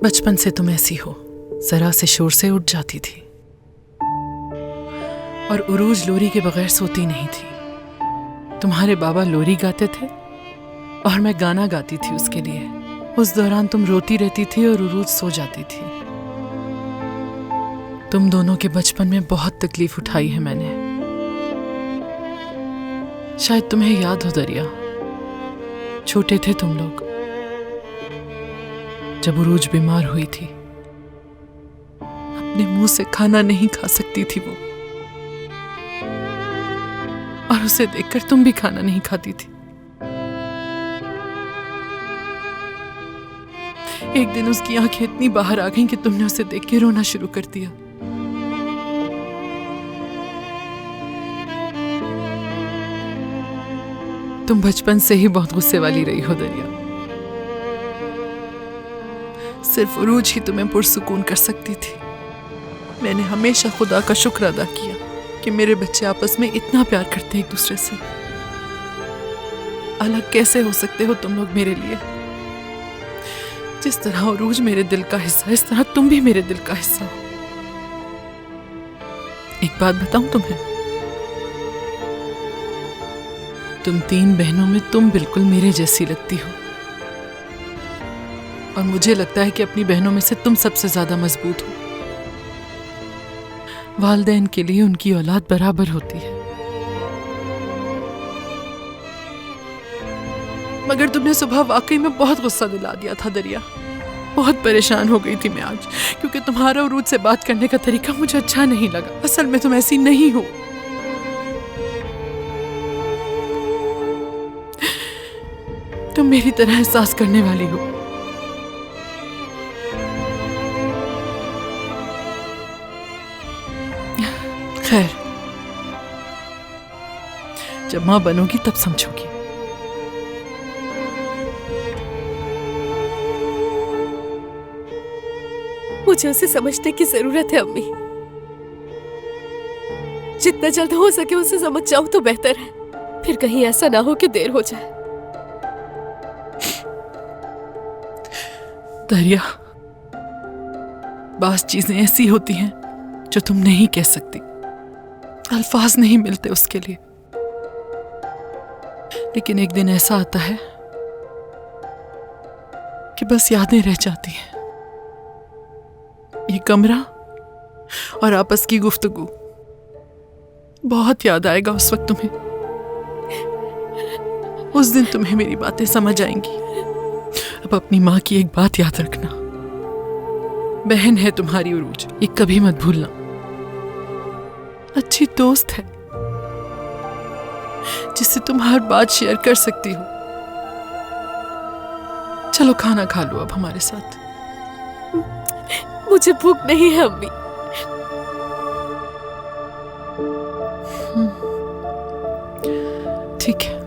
बचपन से तुम ऐसी हो, जरा से शोर से उठ जाती थी और उरूज लोरी के बगैर सोती नहीं थी। तुम्हारे बाबा लोरी गाते थे और मैं गाना गाती थी उसके लिए। उस दौरान तुम रोती रहती थी और उरूज सो जाती थी। तुम दोनों के बचपन में बहुत तकलीफ उठाई है मैंने। शायद तुम्हें याद हो दरिया, छोटे थे तुम लोग जब उरूज बीमार हुई थी। अपने मुंह से खाना नहीं खा सकती थी वो, और उसे देखकर तुम भी खाना नहीं खाती थी। एक दिन उसकी आंखें इतनी बाहर आ गईं कि तुमने उसे देख के रोना शुरू कर दिया। तुम बचपन से ही बहुत गुस्से वाली रही हो दरिया। सिर्फ उरूज ही तुम्हें पुरसुकून कर सकती थी। मैंने हमेशा खुदा का शुक्र अदा किया कि मेरे बच्चे आपस में इतना प्यार करते हैं एक दूसरे से। अलग कैसे हो सकते हो तुम लोग मेरे लिए? जिस तरह उरूज मेरे दिल का हिस्सा, इस तरह तुम भी मेरे दिल का हिस्सा हो। एक बात बताऊं तुम्हें, तुम 3 बहनों में तुम बिल्कुल मेरे जैसी लगती हो, और मुझे लगता है कि अपनी बहनों में से तुम सबसे ज्यादा मजबूत हो। वालिदैन के लिए उनकी औलाद बराबर होती है। मगर तुमने सुबह वाकई में बहुत गुस्सा दिला दिया था दरिया। बहुत परेशान हो गई थी मैं आज, क्योंकि तुम्हारा उरूज से बात करने का तरीका मुझे अच्छा नहीं लगा। असल में तुम ऐसी नहीं हो। तुम मेरी तरह एहसास करने वाली हो। खैर, जब मां बनोगी तब समझोगी। मुझे उसे समझने की जरूरत है अम्मी। जितना जल्द हो सके उसे समझ जाऊं तो बेहतर है। फिर कहीं ऐसा ना हो कि देर हो जाए। दरिया, बास चीजें ऐसी होती हैं जो तुम नहीं कह सकती। अल्फाज नहीं मिलते उसके लिए। लेकिन एक दिन ऐसा आता है कि बस यादें रह जाती हैं। ये कमरा और आपस की गुफ्तगू, बहुत याद आएगा उस वक्त तुम्हें। उस दिन तुम्हें मेरी बातें समझ आएंगी। अब अपनी माँ की एक बात याद रखना, बहन है तुम्हारी उरूज, ये कभी मत भूलना। अच्छी दोस्त है जिससे तुम हर बात शेयर कर सकती हो। चलो खाना खा लो अब हमारे साथ। मुझे भूख नहीं है अम्मी। ठीक है।